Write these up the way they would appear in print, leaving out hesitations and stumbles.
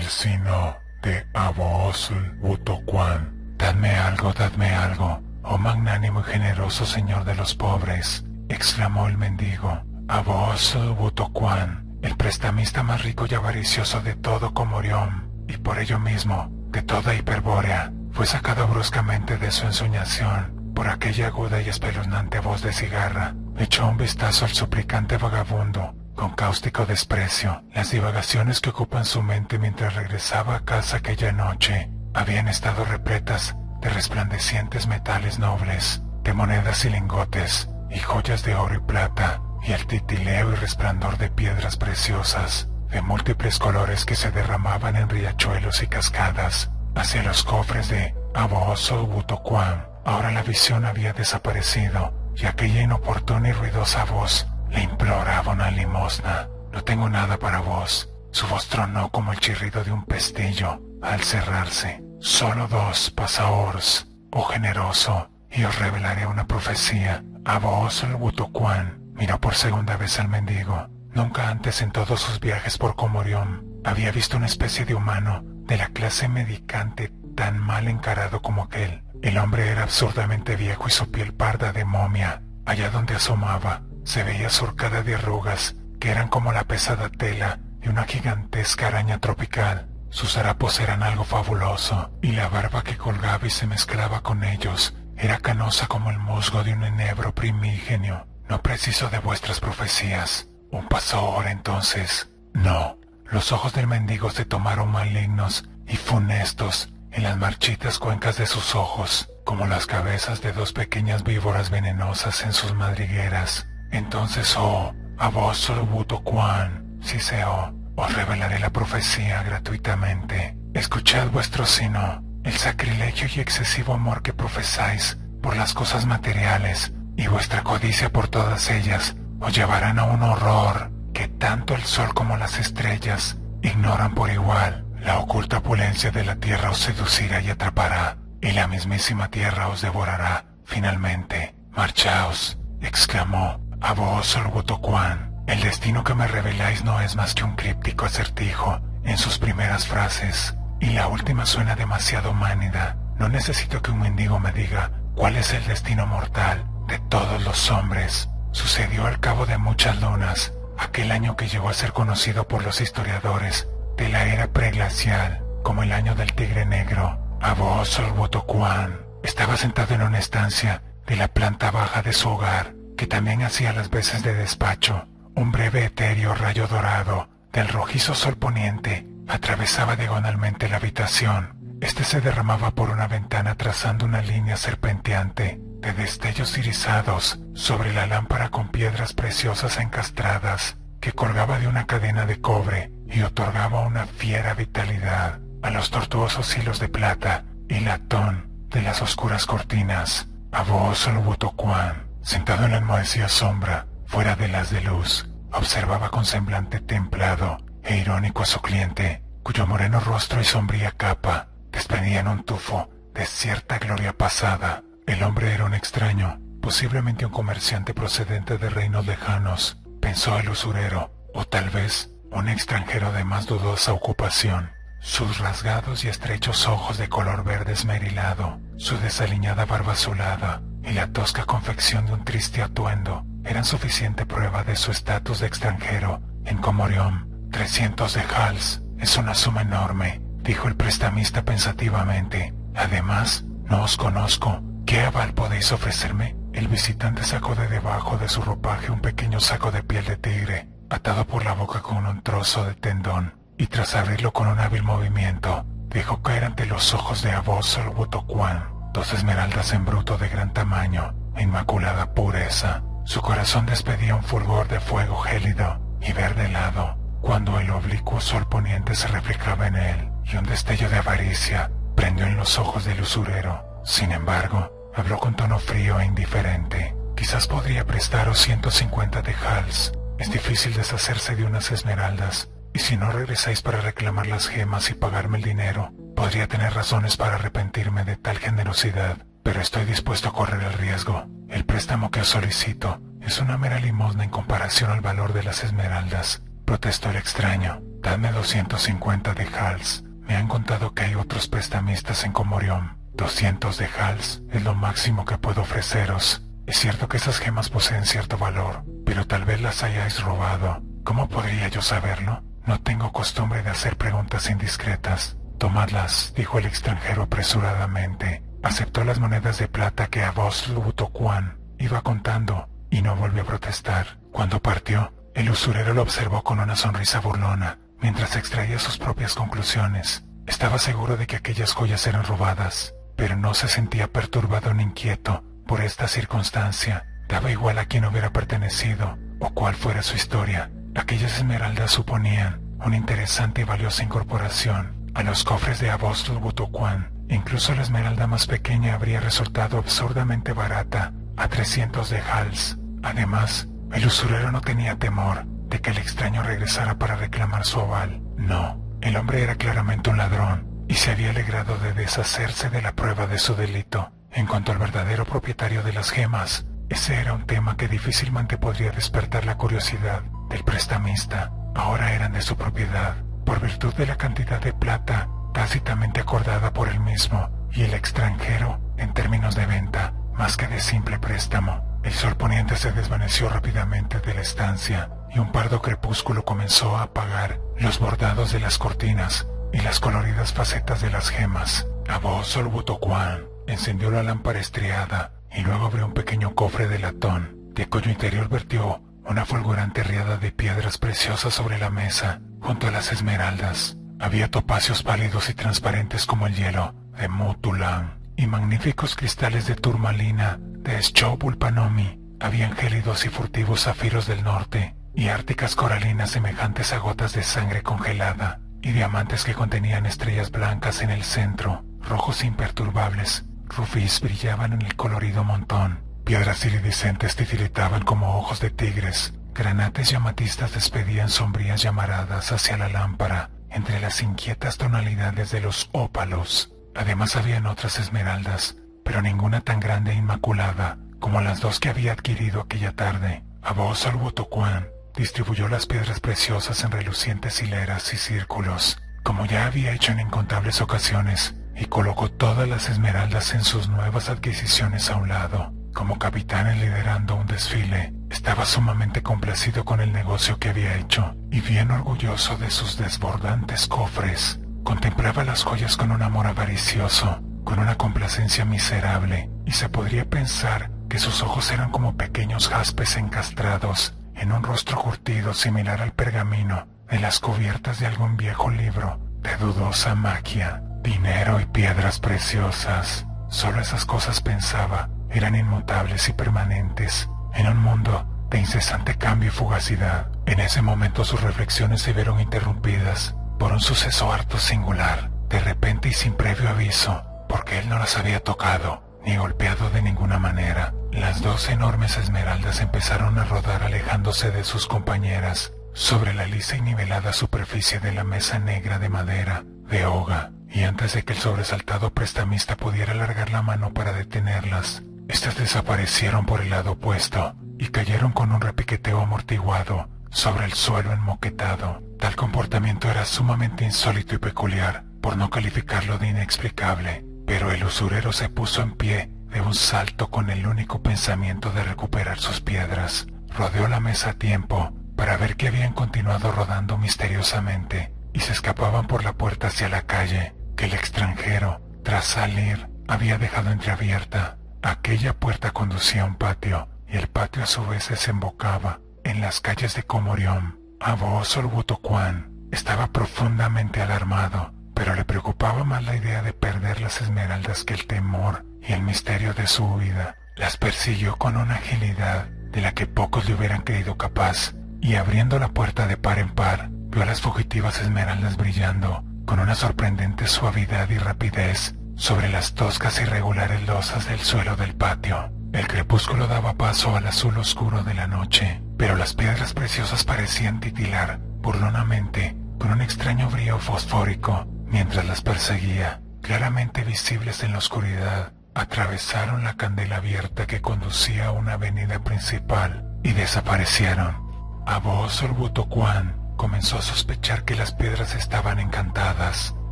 el sino de Aboozl Butokuan. Dadme algo, oh magnánimo y generoso señor de los pobres, exclamó el mendigo. Aboozl Butokuan, el prestamista más rico y avaricioso de todo Comorión, y por ello mismo, de toda Hiperbórea, fue sacado bruscamente de su ensoñación por aquella aguda y espeluznante voz de cigarra. Echó un vistazo al suplicante vagabundo con cáustico desprecio. Las divagaciones que ocupan su mente mientras regresaba a casa aquella noche habían estado repletas de resplandecientes metales nobles, de monedas y lingotes, y joyas de oro y plata, y el titileo y resplandor de piedras preciosas, de múltiples colores que se derramaban en riachuelos y cascadas, hacia los cofres de Aboozl Butokuan. Ahora la visión había desaparecido, y aquella inoportuna y ruidosa voz le imploraba una limosna. No tengo nada para vos. Su voz tronó como el chirrido de un pestillo al cerrarse. Solo 2 pasaors, oh generoso, y os revelaré una profecía. Aboozl Butokuan miró por segunda vez al mendigo. Nunca antes en todos sus viajes por Comorión había visto una especie de humano de la clase medicante tan mal encarado como aquel. El hombre era absurdamente viejo y su piel parda de momia. Allá donde asomaba, se veía surcada de arrugas que eran como la pesada tela de una gigantesca araña tropical. Sus harapos eran algo fabuloso, y la barba que colgaba y se mezclaba con ellos era canosa como el musgo de un enebro primígenio. No preciso de vuestras profecías. Un pastor, entonces. No. Los ojos del mendigo se tomaron malignos y funestos en las marchitas cuencas de sus ojos, como las cabezas de 2 pequeñas víboras venenosas en sus madrigueras. Entonces, oh, Aboozl Butokuan, Siseo, os revelaré la profecía gratuitamente. Escuchad vuestro sino. El sacrilegio y excesivo amor que profesáis por las cosas materiales y vuestra codicia por todas ellas os llevarán a un horror que tanto el sol como las estrellas ignoran por igual. La oculta opulencia de la tierra os seducirá y atrapará, y la mismísima tierra os devorará. Finalmente, marchaos, exclamó Aboozl Butokuan. El destino que me reveláis no es más que un críptico acertijo en sus primeras frases, y la última suena demasiado mánida. No necesito que un mendigo me diga cuál es el destino mortal de todos los hombres. Sucedió al cabo de muchas lunas, aquel año que llegó a ser conocido por los historiadores de la era preglacial como el año del tigre negro. Aboozl Butokuan estaba sentado en una estancia de la planta baja de su hogar, que también hacía las veces de despacho. Un breve etéreo rayo dorado del rojizo sol poniente atravesaba diagonalmente la habitación. Este se derramaba por una ventana trazando una línea serpenteante de destellos irisados sobre la lámpara con piedras preciosas encastradas que colgaba de una cadena de cobre y otorgaba una fiera vitalidad a los tortuosos hilos de plata y latón de las oscuras cortinas. Aboozl Butokuan, sentado en la enmohecida sombra, fuera del haz de luz, observaba con semblante templado e irónico a su cliente, cuyo moreno rostro y sombría capa desprendían un tufo de cierta gloria pasada. El hombre era un extraño, posiblemente un comerciante procedente de reinos lejanos, pensó el usurero, o tal vez un extranjero de más dudosa ocupación. Sus rasgados y estrechos ojos de color verde esmerilado, su desaliñada barba azulada y la tosca confección de un triste atuendo eran suficiente prueba de su estatus de extranjero en Comorión. 300 de hals es una suma enorme, dijo el prestamista pensativamente. Además, no os conozco. ¿Qué aval podéis ofrecerme? El visitante sacó de debajo de su ropaje un pequeño saco de piel de tigre, atado por la boca con un trozo de tendón, y tras abrirlo con un hábil movimiento, dejó caer ante los ojos de Aboozl Butokuan 2 esmeraldas en bruto de gran tamaño e inmaculada pureza. Su corazón despedía un fulgor de fuego gélido y verde helado cuando el oblicuo sol poniente se reflejaba en él, y un destello de avaricia prendió en los ojos del usurero. Sin embargo, habló con tono frío e indiferente. Quizás podría prestaros 150 de hals. Es difícil deshacerse de unas esmeraldas, y si no regresáis para reclamar las gemas y pagarme el dinero, podría tener razones para arrepentirme de tal generosidad, pero estoy dispuesto a correr el riesgo. El préstamo que os solicito es una mera limosna en comparación al valor de las esmeraldas. protestó el extraño. Dadme 250 de Hals. Me han contado que hay otros prestamistas en Comorión. 200 de Hals es lo máximo que puedo ofreceros. Es cierto que esas gemas poseen cierto valor, pero tal vez las hayáis robado. ¿Cómo podría yo saberlo? No tengo costumbre de hacer preguntas indiscretas. Tomadlas, dijo el extranjero apresuradamente. Aceptó las monedas de plata que Abosl Butokuan iba contando y no volvió a protestar. Cuando partió, el usurero lo observó con una sonrisa burlona, mientras extraía sus propias conclusiones. Estaba seguro de que aquellas joyas eran robadas, pero no se sentía perturbado ni inquieto por esta circunstancia. Daba igual a quién hubiera pertenecido o cuál fuera su historia. Aquellas esmeraldas suponían una interesante y valiosa incorporación a los cofres de Abosl Butokuan. Incluso la esmeralda más pequeña habría resultado absurdamente barata, a 300 de Hals. Además, el usurero no tenía temor de que el extraño regresara para reclamar su aval. No, el hombre era claramente un ladrón y se había alegrado de deshacerse de la prueba de su delito. En cuanto al verdadero propietario de las gemas, ese era un tema que difícilmente podría despertar la curiosidad del prestamista. Ahora eran de su propiedad, por virtud de la cantidad de plata tácitamente acordada por él mismo y el extranjero en términos de venta, más que de simple préstamo. El sol poniente se desvaneció rápidamente de la estancia y un pardo crepúsculo comenzó a apagar los bordados de las cortinas y las coloridas facetas de las gemas. Abosl Butokuan encendió la lámpara estriada y luego abrió un pequeño cofre de latón, de cuyo interior vertió una fulgurante riada de piedras preciosas sobre la mesa, junto a las esmeraldas. Había topacios pálidos y transparentes como el hielo de Mutulan, y magníficos cristales de turmalina de Schobulpanomi. Habían gélidos y furtivos zafiros del norte, y árticas coralinas semejantes a gotas de sangre congelada, y diamantes que contenían estrellas blancas en el centro, rojos imperturbables. Rufís brillaban en el colorido montón. Piedras iridiscentes titiritaban como ojos de tigres. Granates y amatistas despedían sombrías llamaradas hacia la lámpara, entre las inquietas tonalidades de los ópalos. Además habían otras esmeraldas, pero ninguna tan grande e inmaculada como las dos que había adquirido aquella tarde. Abosl Butokuan distribuyó las piedras preciosas en relucientes hileras y círculos, como ya había hecho en incontables ocasiones, y colocó todas las esmeraldas en sus nuevas adquisiciones a un lado. Como capitán liderando un desfile, estaba sumamente complacido con el negocio que había hecho y bien orgulloso de sus desbordantes cofres. Contemplaba las joyas con un amor avaricioso, con una complacencia miserable, y se podría pensar que sus ojos eran como pequeños jaspes encastrados en un rostro curtido similar al pergamino de las cubiertas de algún viejo libro de dudosa magia. Dinero y piedras preciosas, solo esas cosas pensaba, eran inmutables y permanentes, en un mundo de incesante cambio y fugacidad. En ese momento sus reflexiones se vieron interrumpidas por un suceso harto singular, de repente y sin previo aviso, porque él no las había tocado, ni golpeado de ninguna manera. Las dos enormes esmeraldas empezaron a rodar alejándose de sus compañeras, sobre la lisa y nivelada superficie de la mesa negra de madera, de hoga, y antes de que el sobresaltado prestamista pudiera alargar la mano para detenerlas, estas desaparecieron por el lado opuesto y cayeron con un repiqueteo amortiguado sobre el suelo enmoquetado. Tal comportamiento era sumamente insólito y peculiar, por no calificarlo de inexplicable, pero el usurero se puso en pie de un salto con el único pensamiento de recuperar sus piedras. Rodeó la mesa a tiempo para ver que habían continuado rodando misteriosamente y se escapaban por la puerta hacia la calle, que el extranjero, tras salir, había dejado entreabierta. Aquella puerta conducía a un patio, y el patio a su vez desembocaba en las calles de Comorión. Abosl Butokuan estaba profundamente alarmado, pero le preocupaba más la idea de perder las esmeraldas que el temor y el misterio de su huida. Las persiguió con una agilidad de la que pocos le hubieran creído capaz, y abriendo la puerta de par en par, vio a las fugitivas esmeraldas brillando con una sorprendente suavidad y rapidez sobre las toscas e irregulares losas del suelo del patio. El crepúsculo daba paso al azul oscuro de la noche, pero las piedras preciosas parecían titilar burlonamente con un extraño brillo fosfórico mientras las perseguía. Claramente visibles en la oscuridad, atravesaron la candela abierta que conducía a una avenida principal y desaparecieron. Abosl Butokuan comenzó a sospechar que las piedras estaban encantadas,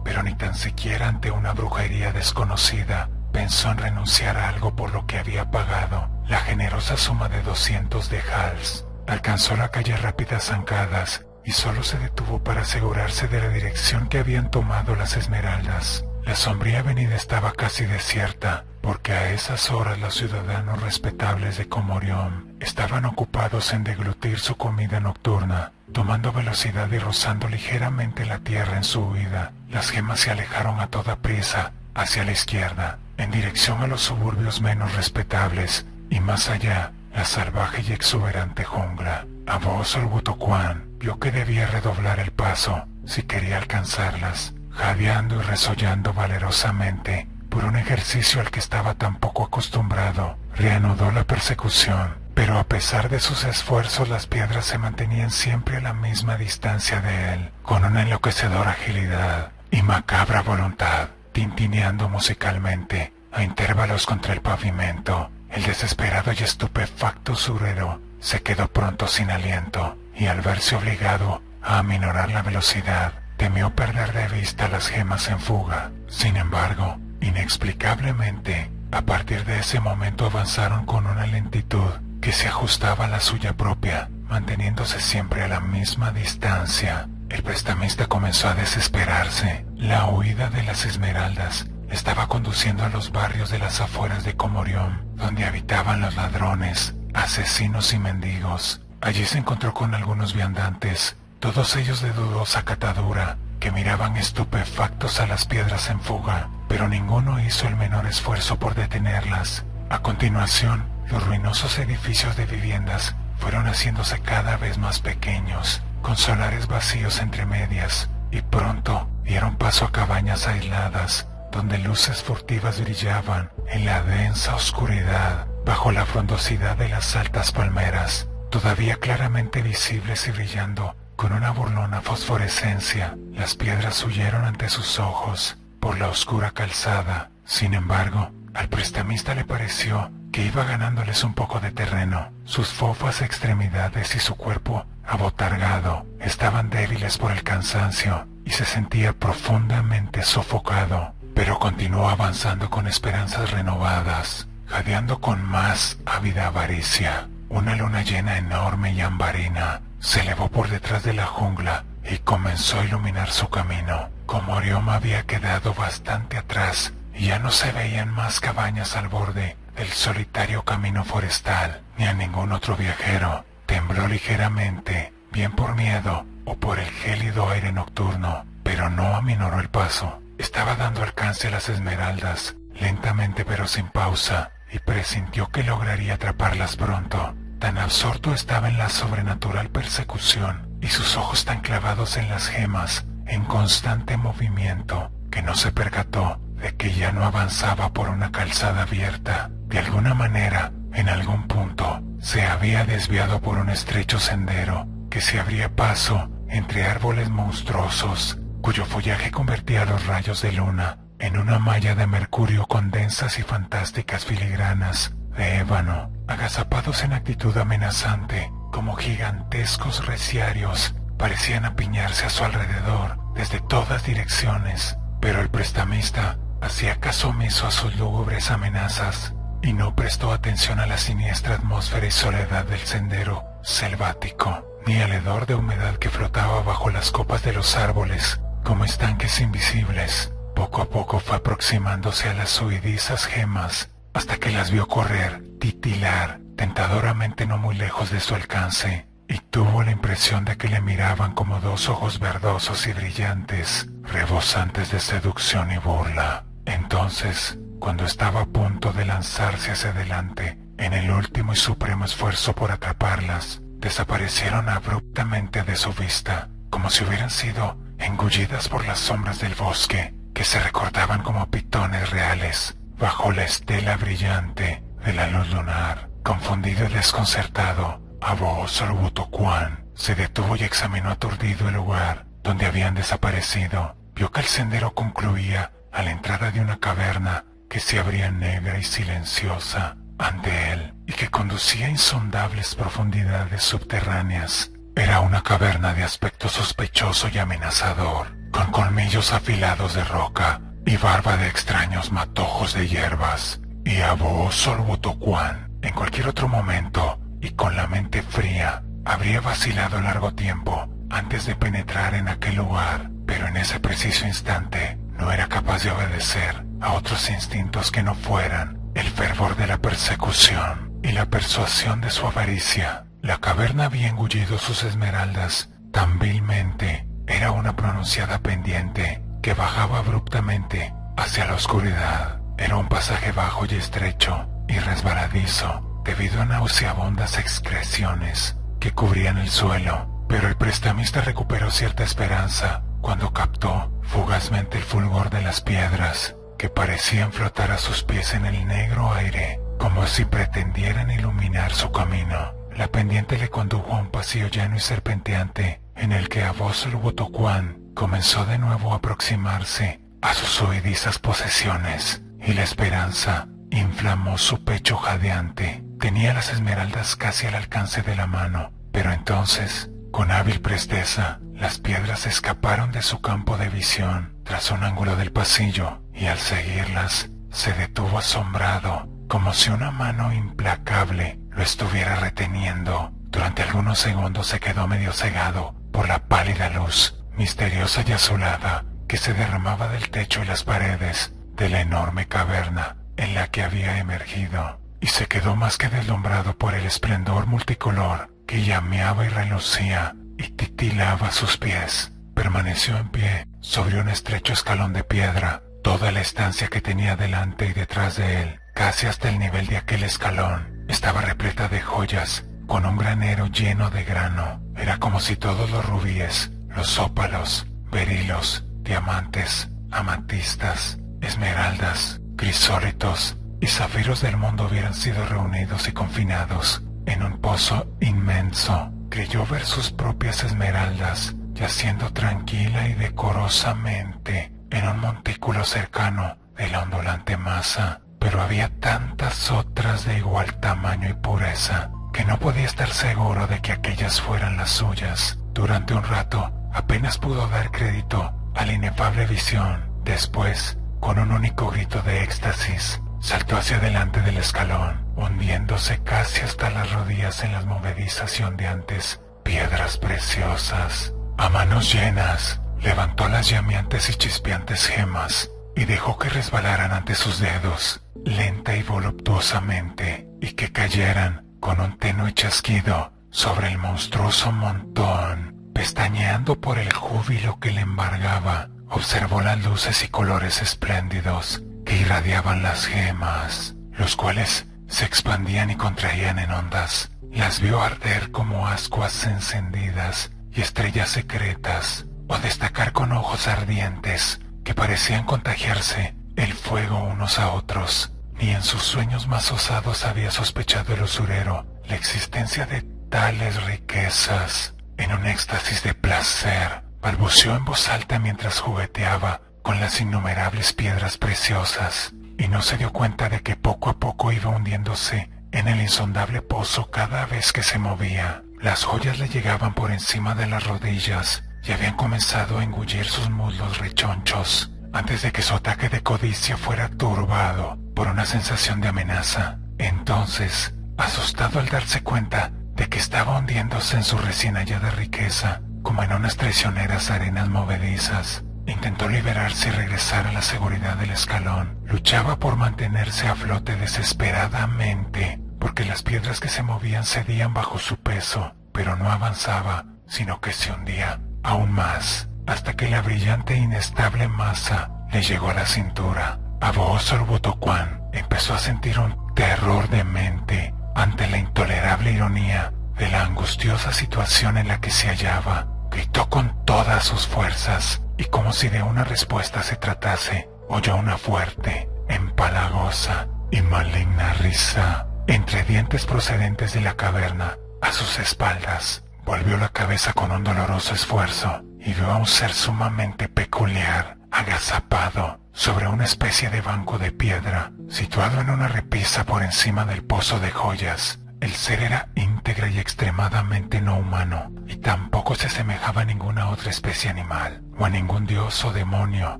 pero ni tan siquiera ante una brujería desconocida pensó en renunciar a algo por lo que había pagado la generosa suma de 200 de hals. Alcanzó la calle a rápidas zancadas y solo se detuvo para asegurarse de la dirección que habían tomado las esmeraldas. La sombría avenida estaba casi desierta, porque a esas horas los ciudadanos respetables de Comorión estaban ocupados en deglutir su comida nocturna, tomando velocidad y rozando ligeramente la tierra en su huida. Las gemas se alejaron a toda prisa hacia la izquierda, en dirección a los suburbios menos respetables, y más allá, la salvaje y exuberante jungla. Abó Solbutocuán vio que debía redoblar el paso si quería alcanzarlas, jadeando y resollando valerosamente por un ejercicio al que estaba tan poco acostumbrado. Reanudó la persecución, pero a pesar de sus esfuerzos las piedras se mantenían siempre a la misma distancia de él, con una enloquecedora agilidad y macabra voluntad, tintineando musicalmente a intervalos contra el pavimento. El desesperado y estupefacto usurero se quedó pronto sin aliento, y al verse obligado a aminorar la velocidad, temió perder de vista las gemas en fuga. Sin embargo, inexplicablemente, a partir de ese momento avanzaron con una lentitud que se ajustaba a la suya propia, manteniéndose siempre a la misma distancia. El prestamista comenzó a desesperarse. La huida de las esmeraldas estaba conduciendo a los barrios de las afueras de Comorión, donde habitaban los ladrones, asesinos y mendigos. Allí se encontró con algunos viandantes, todos ellos de dudosa catadura, que miraban estupefactos a las piedras en fuga, pero ninguno hizo el menor esfuerzo por detenerlas. A continuación, los ruinosos edificios de viviendas fueron haciéndose cada vez más pequeños, con solares vacíos entre medias, y pronto dieron paso a cabañas aisladas, donde luces furtivas brillaban en la densa oscuridad, bajo la frondosidad de las altas palmeras, todavía claramente visibles y brillando con una burlona fosforescencia. Las piedras huyeron ante sus ojos por la oscura calzada. Sin embargo, al prestamista le pareció que iba ganándoles un poco de terreno. Sus fofas extremidades y su cuerpo abotargado estaban débiles por el cansancio y se sentía profundamente sofocado, pero continuó avanzando con esperanzas renovadas, jadeando con más ávida avaricia. Una luna llena enorme y ambarina se elevó por detrás de la jungla y comenzó a iluminar su camino. Comorión había quedado bastante atrás y ya no se veían más cabañas al borde del solitario camino forestal, ni a ningún otro viajero. Tembló ligeramente, bien por miedo o por el gélido aire nocturno, pero no aminoró el paso. Estaba dando alcance a las esmeraldas, lentamente pero sin pausa, y presintió que lograría atraparlas pronto. Tan absorto estaba en la sobrenatural persecución y sus ojos tan clavados en las gemas, en constante movimiento, que no se percató de que ya no avanzaba por una calzada abierta. De alguna manera, en algún punto, se había desviado por un estrecho sendero que se abría paso entre árboles monstruosos, cuyo follaje convertía los rayos de luna en una malla de mercurio con densas y fantásticas filigranas de ébano, agazapados en actitud amenazante, como gigantescos reciarios, parecían apiñarse a su alrededor desde todas direcciones. Pero el prestamista hacía caso omiso a sus lúgubres amenazas y no prestó atención a la siniestra atmósfera y soledad del sendero selvático, ni al hedor de humedad que flotaba bajo las copas de los árboles como estanques invisibles. Poco a poco fue aproximándose a las huidizas gemas hasta que las vio correr, titilar, tentadoramente no muy lejos de su alcance, y tuvo la impresión de que le miraban como dos ojos verdosos y brillantes, rebosantes de seducción y burla. Entonces, cuando estaba a punto de lanzarse hacia adelante, en el último y supremo esfuerzo por atraparlas, desaparecieron abruptamente de su vista, como si hubieran sido engullidas por las sombras del bosque, que se recordaban como pitones reales, bajo la estela brillante de la luz lunar. Confundido y desconcertado, Abó Solbutocuán se detuvo y examinó aturdido el lugar donde habían desaparecido. Vio que el sendero concluía a la entrada de una caverna que se abría negra y silenciosa ante él y que conducía a insondables profundidades subterráneas. Era una caverna de aspecto sospechoso y amenazador, con colmillos afilados de roca y barba de extraños matojos de hierbas. Y Abo Solwotocuan, en cualquier otro momento y con la mente fría, habría vacilado largo tiempo antes de penetrar en aquel lugar, pero en ese preciso instante no era capaz de obedecer a otros instintos que no fueran el fervor de la persecución y la persuasión de su avaricia. La caverna había engullido sus esmeraldas tan vilmente. Era una pronunciada pendiente que bajaba abruptamente hacia la oscuridad. Era un pasaje bajo y estrecho y resbaladizo debido a nauseabundas excreciones que cubrían el suelo, pero el prestamista recuperó cierta esperanza cuando captó fugazmente el fulgor de las piedras que parecían flotar a sus pies en el negro aire, como si pretendieran iluminar su camino. La pendiente le condujo a un pasillo llano y serpenteante, en el que Abo Solwotocuan comenzó de nuevo a aproximarse a sus huidizas posesiones, y la esperanza inflamó su pecho jadeante. Tenía las esmeraldas casi al alcance de la mano, pero entonces, con hábil presteza, las piedras escaparon de su campo de visión tras un ángulo del pasillo, y al seguirlas, se detuvo asombrado, como si una mano implacable lo estuviera reteniendo. Durante algunos segundos se quedó medio cegado por la pálida luz, misteriosa y azulada, que se derramaba del techo y las paredes de la enorme caverna en la que había emergido, y se quedó más que deslumbrado por el esplendor multicolor que llameaba y relucía y titilaba a sus pies. Permaneció en pie sobre un estrecho escalón de piedra. Toda la estancia que tenía delante y detrás de él, casi hasta el nivel de aquel escalón, estaba repleta de joyas, con un granero lleno de grano. Era como si todos los rubíes, los ópalos, berilos, diamantes, amatistas, esmeraldas, crisólitos y zafiros del mundo hubieran sido reunidos y confinados en un pozo inmenso. Creyó ver sus propias esmeraldas yaciendo tranquila y decorosamente en un montículo cercano de la ondulante masa, pero había tantas otras de igual tamaño y pureza que no podía estar seguro de que aquellas fueran las suyas. Durante un rato apenas pudo dar crédito a la inefable visión. Después, con un único grito de éxtasis, saltó hacia adelante del escalón, hundiéndose casi hasta las rodillas en las movedizas y ondeantes piedras preciosas. A manos llenas, levantó las llameantes y chispeantes gemas y dejó que resbalaran ante sus dedos, lenta y voluptuosamente, y que cayeran con un tenue chasquido sobre el monstruoso montón. Pestañeando por el júbilo que le embargaba, observó las luces y colores espléndidos que irradiaban las gemas, los cuales se expandían y contraían en ondas. Las vio arder como ascuas encendidas y estrellas secretas, o destacar con ojos ardientes que parecían contagiarse el fuego unos a otros. Ni en sus sueños más osados había sospechado el usurero la existencia de tales riquezas. En un éxtasis de placer, balbuceó en voz alta mientras jugueteaba con las innumerables piedras preciosas, y no se dio cuenta de que poco a poco iba hundiéndose en el insondable pozo cada vez que se movía. Las joyas le llegaban por encima de las rodillas y habían comenzado a engullir sus muslos rechonchos antes de que su ataque de codicia fuera turbado por una sensación de amenaza. Entonces, asustado al darse cuenta de que estaba hundiéndose en su recién hallada riqueza, como en unas traicioneras arenas movedizas, intentó liberarse y regresar a la seguridad del escalón. Luchaba por mantenerse a flote desesperadamente, porque las piedras que se movían cedían bajo su peso, pero no avanzaba, sino que se hundía aún más, hasta que la brillante e inestable masa le llegó a la cintura. Abo Solwotocuan empezó a sentir un terror demente ante la intolerable ironía de la angustiosa situación en la que se hallaba. Gritó con todas sus fuerzas, y como si de una respuesta se tratase, oyó una fuerte, empalagosa y maligna risa entre dientes procedentes de la caverna a sus espaldas. Volvió la cabeza con un doloroso esfuerzo y vio a un ser sumamente peculiar, agazapado sobre una especie de banco de piedra, situado en una repisa por encima del pozo de joyas. El ser era íntegra y extremadamente no humano, y tampoco se asemejaba a ninguna otra especie animal, o a ningún dios o demonio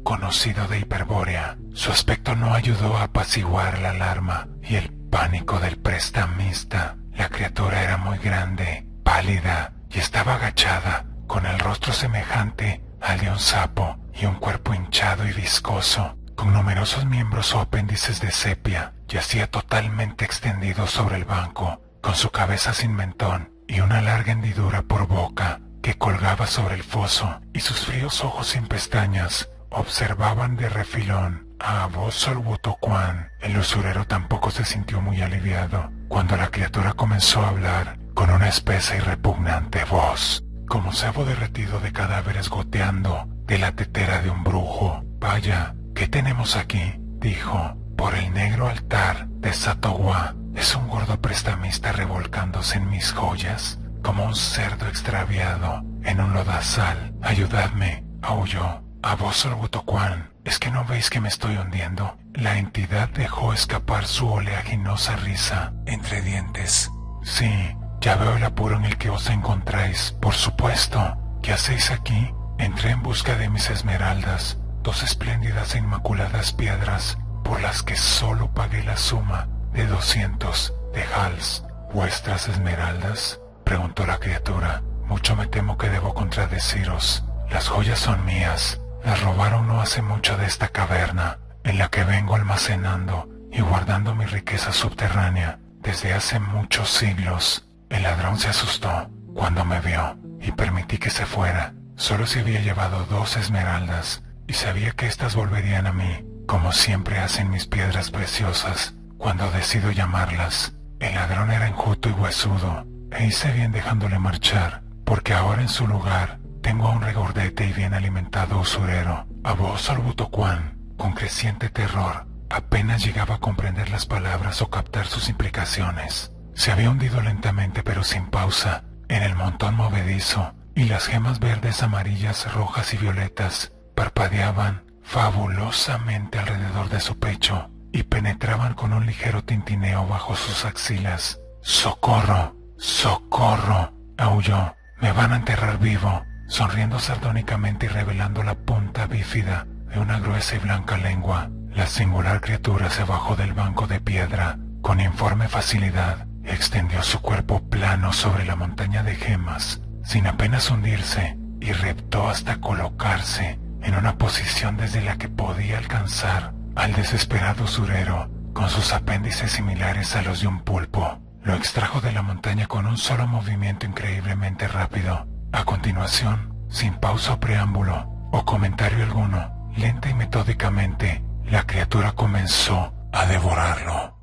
conocido de Hiperbórea. Su aspecto no ayudó a apaciguar la alarma y el pánico del prestamista. La criatura era muy grande, pálida, y estaba agachada, con el rostro semejante al de un sapo y un cuerpo hinchado y viscoso, con numerosos miembros o apéndices de sepia. Yacía totalmente extendido sobre el banco, con su cabeza sin mentón y una larga hendidura por boca que colgaba sobre el foso, y sus fríos ojos sin pestañas observaban de refilón a Abó-Sol-Wotocuán. El usurero tampoco se sintió muy aliviado cuando la criatura comenzó a hablar con una espesa y repugnante voz, como cebo derretido de cadáveres goteando de la tetera de un brujo. «Vaya, ¿qué tenemos aquí?», dijo. «Por el negro altar de Satowa es un gordo prestamista revolcándose en mis joyas como un cerdo extraviado en un lodazal. Ayudadme», aulló. «Abó-Sol-Wotocuán, ¿es que no veis que me estoy hundiendo?». La entidad dejó escapar su oleaginosa risa entre dientes. «Sí, ya veo el apuro en el que os encontráis, por supuesto. ¿Qué hacéis aquí?». «Entré en busca de mis esmeraldas, 2 espléndidas e inmaculadas piedras por las que solo pagué la suma de 200 de hals». «¿Vuestras esmeraldas?», preguntó la criatura. «Mucho me temo que debo contradeciros. Las joyas son mías. Las robaron no hace mucho de esta caverna, en la que vengo almacenando y guardando mi riqueza subterránea desde hace muchos siglos». El ladrón se asustó cuando me vio y permití que se fuera. Solo se había llevado 2 esmeraldas y sabía que éstas volverían a mí, como siempre hacen mis piedras preciosas cuando decido llamarlas. El ladrón era enjuto y huesudo, e hice bien dejándole marchar, porque ahora en su lugar tengo a un regordete y bien alimentado usurero. Abó-Sol-Wotocuán, con creciente terror, apenas llegaba a comprender las palabras o captar sus implicaciones. Se había hundido lentamente pero sin pausa en el montón movedizo, y las gemas verdes, amarillas, rojas y violetas parpadeaban fabulosamente alrededor de su pecho y penetraban con un ligero tintineo bajo sus axilas. «¡Socorro! ¡Socorro!», aulló. «Me van a enterrar vivo», sonriendo sardónicamente y revelando la punta bífida de una gruesa y blanca lengua. La singular criatura se bajó del banco de piedra con informe facilidad y extendió su cuerpo plano sobre la montaña de gemas, sin apenas hundirse, y reptó hasta colocarse en una posición desde la que podía alcanzar al desesperado usurero, con sus apéndices similares a los de un pulpo. Lo extrajo de la montaña con un solo movimiento increíblemente rápido. A continuación, sin pausa o preámbulo o comentario alguno, lenta y metódicamente, la criatura comenzó a devorarlo.